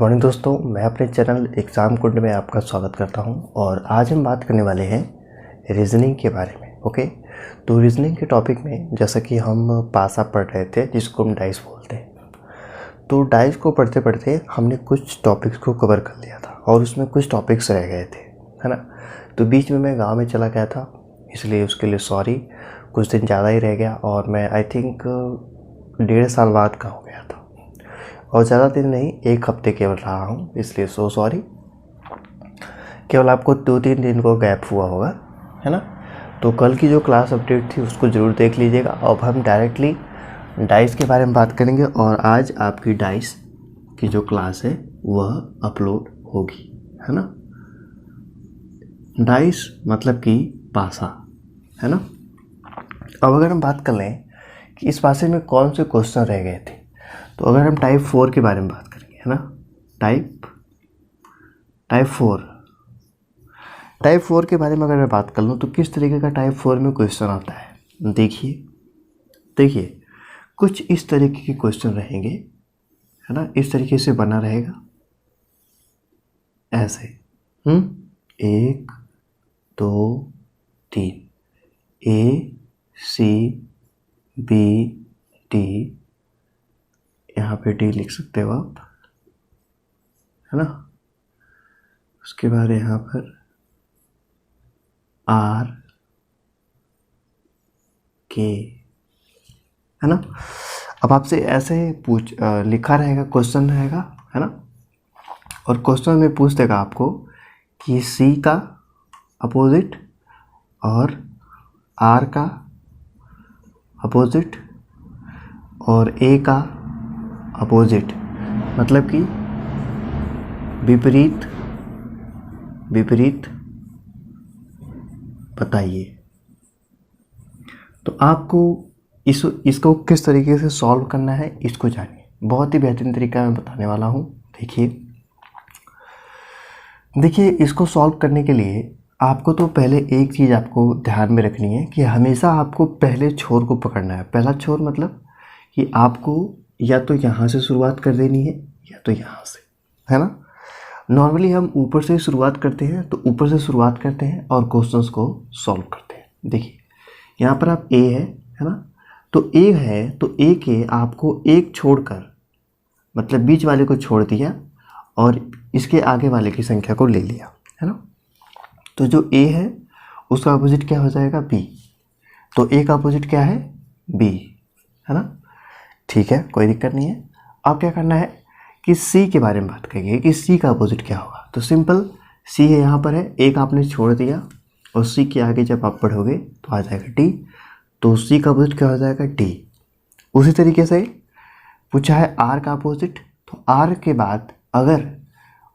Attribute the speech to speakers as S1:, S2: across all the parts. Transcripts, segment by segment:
S1: Morning दोस्तों, मैं अपने चैनल एग्ज़ाम कुंड में आपका स्वागत करता हूं और आज हम बात करने वाले हैं रीजनिंग के बारे में। ओके, तो रीजनिंग के टॉपिक में जैसा कि हम पासा पढ़ रहे थे जिसको हम डाइस बोलते हैं, तो डाइस को पढ़ते पढ़ते हमने कुछ टॉपिक्स को कवर कर लिया था और उसमें कुछ टॉपिक्स रह गए थे, है ना। तो बीच में मैं गाँव में चला गया था, इसलिए उसके लिए सॉरी। कुछ दिन ज़्यादा ही रह गया और मैं आई थिंक 1.5 साल बाद का हो गया था और ज़्यादा दिन नहीं, 1 हफ्ते केवल रहा हूँ, इसलिए सो सॉरी। केवल आपको 2-3 दिन को गैप हुआ होगा, है ना। तो कल की जो क्लास अपडेट थी उसको ज़रूर देख लीजिएगा। अब हम डायरेक्टली डाइस के बारे में बात करेंगे और आज आपकी डाइस की जो क्लास है वह अपलोड होगी, है ना। डाइस मतलब कि पासा, है ना। अब अगर हम बात कर लें कि इस पासे में कौन से क्वेश्चन रह गए थे, तो अगर हम टाइप 4 के बारे में बात करेंगे, है ना, टाइप 4 के बारे में अगर मैं बात कर लूँ तो किस तरीके का टाइप 4 में क्वेश्चन आता है। देखिए कुछ इस तरीके के क्वेश्चन रहेंगे, है ना। इस तरीके से बना रहेगा ऐसे 1 2 3 ACBD, यहाँ पे डी लिख सकते हो आप, है ना। उसके बाद यहाँ पर RK, है ना। अब आपसे ऐसे लिखा रहेगा, क्वेश्चन रहेगा, है ना। और क्वेश्चन में पूछ देगा आपको कि C का अपोजिट और R का अपोजिट और A का अपोजिट, मतलब कि विपरीत बताइए। तो आपको इसको किस तरीके से सॉल्व करना है इसको जानिए। बहुत ही बेहतरीन तरीका मैं बताने वाला हूँ। देखिए इसको सॉल्व करने के लिए आपको तो पहले एक चीज़ आपको ध्यान में रखनी है कि हमेशा आपको पहले छोर को पकड़ना है। पहला छोर मतलब कि आपको या तो यहाँ से शुरुआत कर देनी है या तो यहाँ से, है ना। नॉर्मली हम ऊपर से शुरुआत करते हैं, तो ऊपर से शुरुआत करते हैं और क्वेश्चंस को सॉल्व करते हैं। देखिए यहाँ पर आप ए है ना, तो ए है तो ए के आपको एक छोड़कर, मतलब बीच वाले को छोड़ दिया और इसके आगे वाले की संख्या को ले लिया, है ना। तो जो ए है उसका अपोजिट क्या हो जाएगा, बी। तो ए का अपोजिट क्या है, बी, है ना। ठीक है, कोई दिक्कत नहीं है। अब क्या करना है कि सी के बारे में बात करेंगे कि सी का अपोजिट क्या होगा। तो सिंपल, सी है यहाँ पर है, एक आपने छोड़ दिया और सी के आगे जब आप बढ़ोगे तो आ जाएगा डी। तो सी का अपोजिट क्या हो जाएगा, डी। उसी तरीके से पूछा है आर का अपोजिट, तो आर के बाद अगर,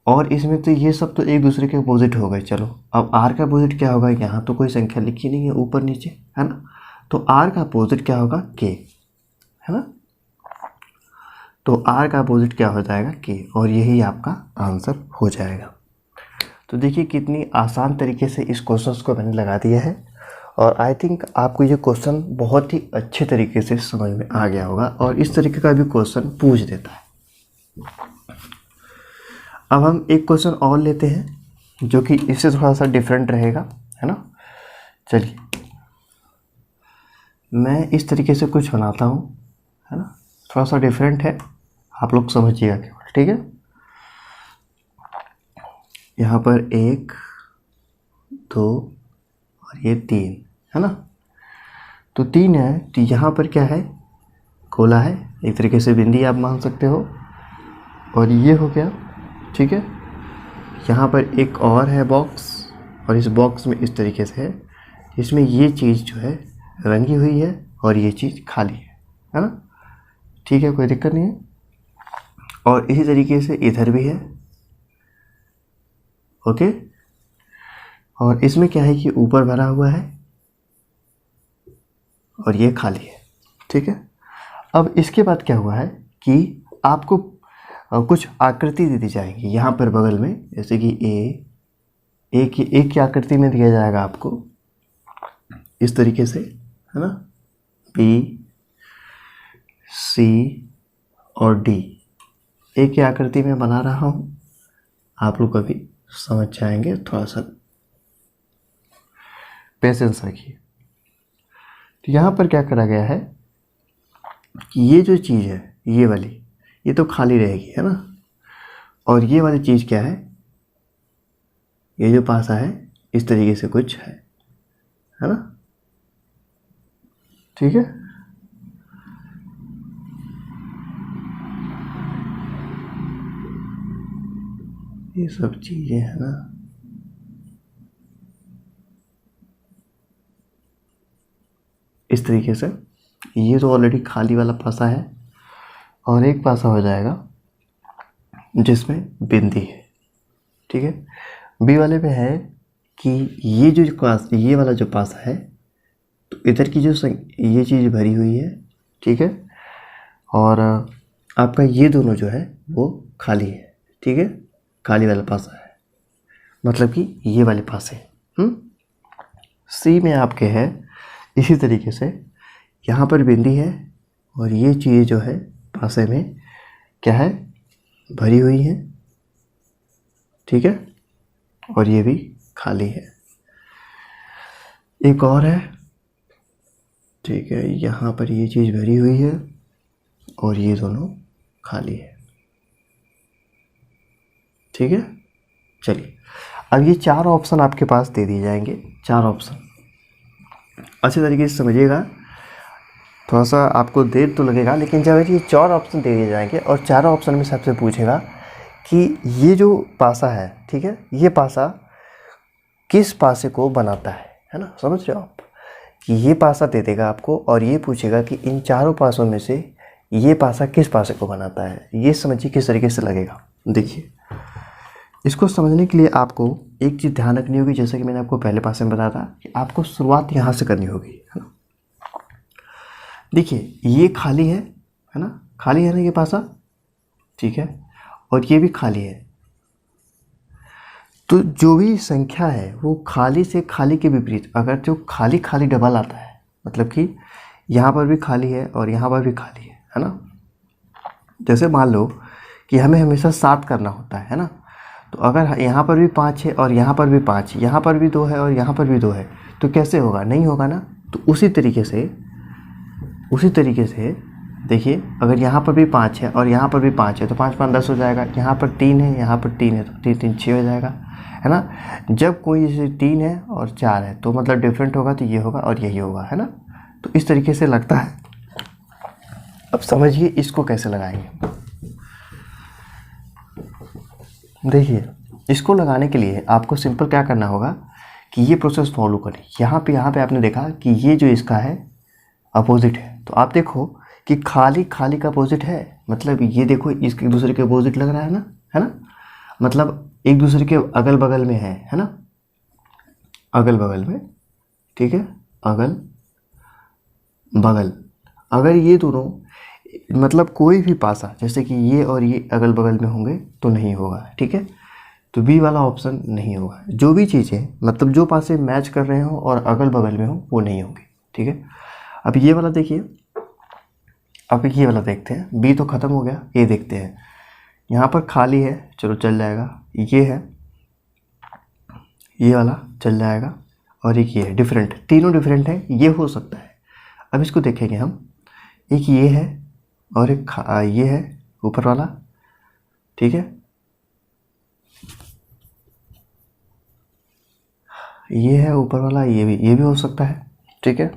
S1: और इसमें तो ये सब तो एक दूसरे के अपोजिट हो गए। चलो अब आर का अपोजिट क्या होगा, यहाँ तो कोई संख्या लिखी नहीं है ऊपर नीचे, है ना। तो आर का अपोजिट क्या होगा, के, है ना। तो आर का अपोजिट क्या हो जाएगा, के, और यही आपका आंसर हो जाएगा। तो देखिए कितनी आसान तरीके से इस क्वेश्चन को मैंने लगा दिया है और आई थिंक आपको ये क्वेश्चन बहुत ही अच्छे तरीके से समझ में आ गया होगा और इस तरीके का भी क्वेश्चन पूछ देता है। अब हम एक क्वेश्चन और लेते हैं जो कि इससे थोड़ा सा डिफरेंट रहेगा, है ना। चलिए मैं इस तरीके से कुछ बनाता हूँ, है ना, थोड़ा सा डिफरेंट है, आप लोग समझिएगा केवल, ठीक है। यहाँ पर 1 2 और ये 3, है ना। तो 3 है, तो यहाँ पर क्या है, गोला है, एक तरीके से बिंदी आप मान सकते हो, और ये हो गया, ठीक है। यहाँ पर एक और है बॉक्स, और इस बॉक्स में इस तरीके से है, इसमें ये चीज़ जो है रंगी हुई है और ये चीज़ खाली है ना। ठीक है, कोई दिक्कत नहीं है। और इसी तरीके से इधर भी है, ओके। और इसमें क्या है कि ऊपर भरा हुआ है और ये खाली है, ठीक है। अब इसके बाद क्या हुआ है कि आपको कुछ आकृति दे दी जाएगी यहाँ पर बगल में, जैसे कि ए की आकृति में दिया जाएगा आपको इस तरीके से, है ना, बी सी और डी, एक ही आकृति में बना रहा हूँ, आप लोग कभी समझ जाएंगे। थोड़ा सा पेशेंस रखिए। तो यहाँ पर क्या करा गया है कि ये जो चीज़ है ये वाली, ये तो खाली रहेगी, है ना। और ये वाली चीज़ क्या है, ये जो पासा है इस तरीके से कुछ है ना, ठीक है। ये सब चीज़ें है ना, इस तरीके से। ये तो ऑलरेडी खाली वाला पासा है, और एक पासा हो जाएगा जिसमें बिंदी है, ठीक है। बी वाले में है कि ये जो पास, ये वाला जो पासा है, तो इधर की जो ये चीज़ भरी हुई है, ठीक है। और आपका ये दोनों जो है वो खाली है, ठीक है। खाली वाला पासा है, मतलब कि ये वाले पासे। सी में आपके है इसी तरीके से, यहाँ पर बिंदी है और ये चीज़ जो है पासे में क्या है, भरी हुई है, ठीक है। और ये भी खाली है। एक और है, ठीक है, यहाँ पर ये चीज़ भरी हुई है और ये दोनों खाली है, ठीक है। चलिए, अब ये 4 ऑप्शन आपके पास दे दिए जाएंगे। 4 ऑप्शन अच्छे तरीके से समझिएगा, थोड़ा सा आपको देर तो लगेगा, लेकिन जब ये 4 ऑप्शन दे दिए जाएंगे और चारों ऑप्शन में सबसे पूछेगा कि ये जो पासा है, ठीक है, ये पासा किस पासे को बनाता है ना। समझ रहे हो आप कि ये पासा दे देगा आपको और ये पूछेगा कि इन चारों पासों में से ये पासा किस पासे को बनाता है। ये समझिए किस तरीके से लगेगा। देखिए, इसको समझने के लिए आपको एक चीज़ ध्यान रखनी होगी, जैसे कि मैंने आपको पहले पासे में बताया था कि आपको शुरुआत यहाँ से करनी होगी, है ना। देखिए, ये खाली है ना, खाली है ना ये पासा, ठीक है, और ये भी खाली है। तो जो भी संख्या है वो खाली से खाली के विपरीत, अगर जो खाली खाली डबल आता है, मतलब कि यहाँ पर भी खाली है और यहाँ पर भी खाली है ना। जैसे मान लो कि हमें हमेशा 7 करना होता है ना, तो अगर यहाँ पर भी 5 है और यहाँ पर भी 5, यहाँ पर भी 2 है और यहाँ पर भी 2 है, तो कैसे होगा, नहीं होगा ना। तो उसी तरीके से देखिए, अगर यहाँ पर भी 5 है और यहाँ पर भी 5 है तो 5 5 10 हो जाएगा। यहाँ पर 3 है, यहाँ पर 3 है, तो 3 3 6 हो जाएगा, है ना। जब कोई जैसे 3 है और 4 है तो मतलब डिफरेंट होगा, तो ये होगा और यही होगा, है ना। तो इस तरीके से लगता है। अब समझिए इसको कैसे लगाएंगे। देखिए, इसको लगाने के लिए आपको सिंपल क्या करना होगा कि ये प्रोसेस फॉलो करें। यहाँ पे आपने देखा कि ये जो इसका है अपोजिट है, तो आप देखो कि खाली खाली का अपोजिट है, मतलब ये देखो इसके दूसरे के अपोजिट लग रहा है ना, मतलब एक दूसरे के अगल बगल में है ना, अगल बगल में, ठीक है, अगल बगल। अगर ये दोनों मतलब कोई भी पासा, जैसे कि ये और ये अगल बगल में होंगे तो नहीं होगा, ठीक है। तो बी वाला ऑप्शन नहीं होगा। जो भी चीज़ें मतलब जो पासे मैच कर रहे हो और अगल बगल में हो वो नहीं होंगे, ठीक है। अब ये वाला देखिए, अब ये वाला देखते हैं। बी तो ख़त्म हो गया, ये देखते हैं। यहाँ पर खाली है, चलो चल जाएगा। ये है, ये वाला चल जाएगा, और एक ये है डिफरेंट, तीनों डिफरेंट है, ये हो सकता है। अब इसको देखेंगे हम, एक ये है और एक ये है ऊपर वाला, ठीक है। ये है ऊपर वाला, ये भी हो सकता है, ठीक है।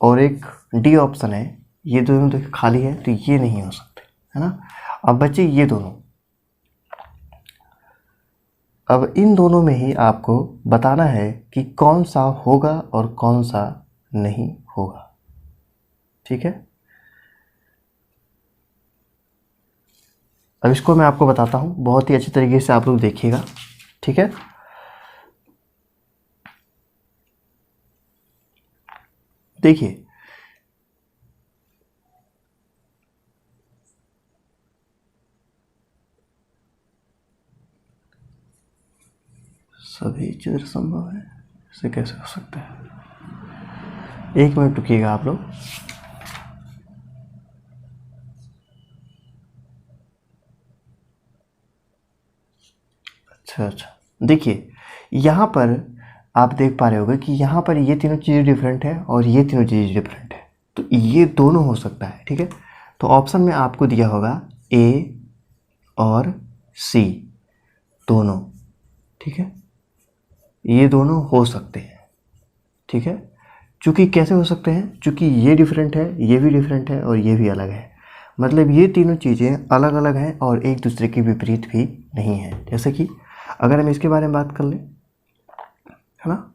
S1: और एक डी ऑप्शन है, ये दोनों देखिए खाली है तो ये नहीं हो सकते, है ना। अब बच्चे ये दोनों, अब इन दोनों में ही आपको बताना है कि कौन सा होगा और कौन सा नहीं होगा, ठीक है। अब इसको मैं आपको बताता हूँ, बहुत ही अच्छी तरीके से आप लोग देखिएगा, ठीक है। देखिए, सभी चित्र संभव है, इसे कैसे हो सकता है। 1 मिनट रुकिएगा आप लोग। अच्छा, देखिए यहाँ पर आप देख पा रहे होगे कि यहाँ पर ये तीनों चीज़ें डिफरेंट है और ये तीनों चीज़ें डिफरेंट है, तो ये दोनों हो सकता है, ठीक है। तो ऑप्शन में आपको दिया होगा ए और सी दोनों, ठीक है, ये दोनों हो सकते हैं, ठीक है। चूँकि कैसे हो सकते हैं, चूँकि ये डिफरेंट है, ये भी डिफरेंट है और ये भी अलग है, मतलब ये तीनों चीज़ें अलग अलग हैं और एक दूसरे के विपरीत भी नहीं है। जैसे कि अगर हम इसके बारे में बात कर लें, है ना,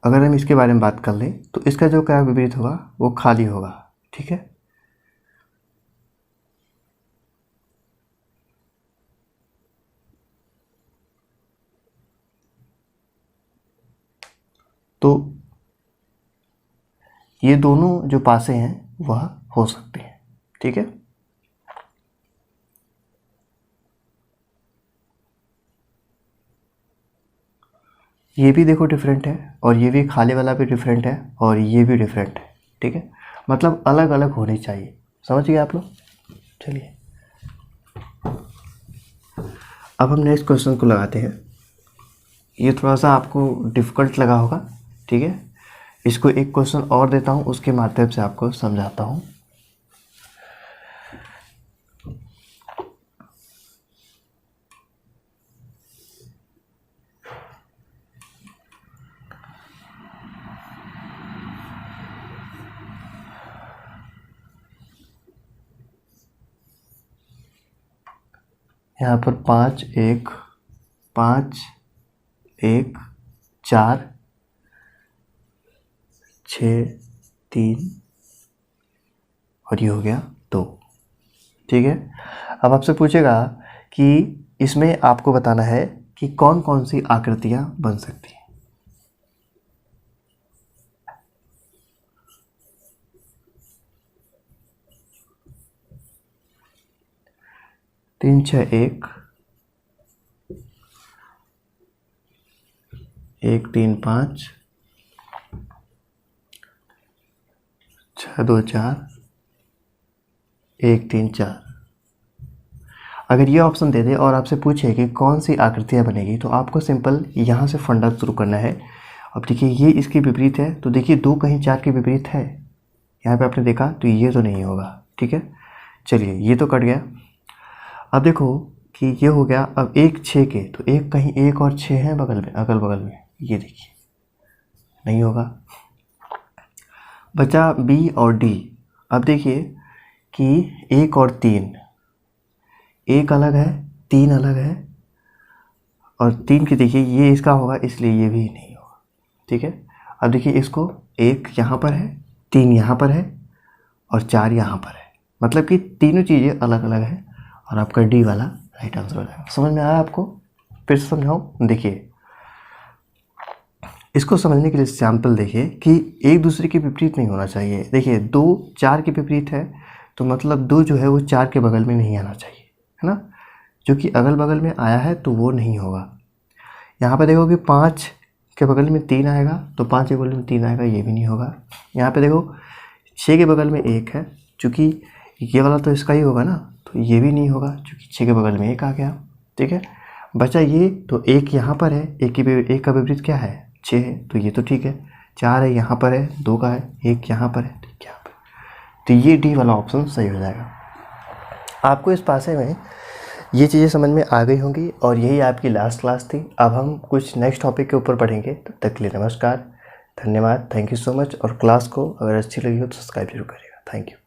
S1: अगर हम इसके बारे में बात कर लें तो इसका जो क्या विपरीत होगा वो खाली होगा, ठीक है। तो ये दोनों जो पासे हैं वह हो सकते हैं, ठीक है। ये भी देखो डिफरेंट है और ये भी खाली वाला भी डिफरेंट है और ये भी डिफरेंट है, ठीक है, मतलब अलग अलग होनी चाहिए, समझ गए आप लोग। चलिए अब हम नेक्स्ट क्वेश्चन को लगाते हैं। ये थोड़ा सा आपको डिफ़िकल्ट लगा होगा, ठीक है, इसको एक क्वेश्चन और देता हूँ, उसके माध्यम से आपको समझाता हूँ। यहाँ पर 5 1 5 1 4 6 3 और ये हो गया 2, ठीक है। अब आपसे पूछेगा कि इसमें आपको बताना है कि कौन कौन सी आकृतियाँ बन सकती हैं। 3 6 1 1 3 5 6 2 4 1 3 4। अगर ये ऑप्शन दे दे और आपसे पूछे कि कौन सी आकृतियाँ बनेगी, तो आपको सिंपल यहाँ से फंडा शुरू करना है। अब देखिए ये इसके विपरीत है, तो देखिए 2 कहीं 4 के विपरीत है, यहाँ पे आपने देखा, तो ये तो नहीं होगा, ठीक है। चलिए ये तो कट गया। अब देखो कि ये हो गया, अब 1 6 के, तो एक कहीं 1 और 6 हैं बगल में, अगल बगल में, ये देखिए नहीं होगा। बचा बी और डी। अब देखिए कि 1 और 3, 1 अलग है 3 अलग है, और 3 की देखिए ये इसका होगा, इसलिए ये भी नहीं होगा, ठीक है। अब देखिए इसको 1 यहाँ पर है, 3 यहाँ पर है और 4 यहाँ पर है, मतलब कि तीनों चीज़ें अलग अलग हैं और आपका डी वाला राइट आंसर हो जाएगा। समझ में आया आपको? फिर से समझाऊँ? देखिए इसको समझने के लिए सैम्पल देखिए कि एक दूसरे के विपरीत नहीं होना चाहिए। देखिए 2 4 के विपरीत है, तो मतलब 2 जो है वो 4 के बगल में नहीं आना चाहिए, है ना, जो कि अगल बगल में आया है तो वो नहीं होगा। यहाँ पे देखो कि 5 के बगल में 3 आएगा, तो 5 के बगल में 3 आएगा, ये भी नहीं होगा। यहाँ पे देखो 6 के बगल में 1 है, चूँकि ये वाला तो इसका ही होगा ना, तो ये भी नहीं होगा, चूँकि 6 के बगल में 1 आ गया, ठीक है। बचा ये, तो 1 यहाँ पर है, 1 का विपरीत क्या है 6 है, तो ये तो ठीक है। 4 है यहाँ पर है, 2 का है, 1 यहाँ पर है, ठीक यहाँ पर, तो ये डी वाला ऑप्शन सही हो जाएगा। आपको इस पासे में ये चीज़ें समझ में आ गई होंगी और यही आपकी लास्ट क्लास थी। अब हम कुछ नेक्स्ट टॉपिक के ऊपर पढ़ेंगे, तब तक के लिए नमस्कार, धन्यवाद, थैंक यू सो मच। और क्लास को अगर अच्छी लगी हो तो सब्सक्राइब जरूर करिएगा। Thank you.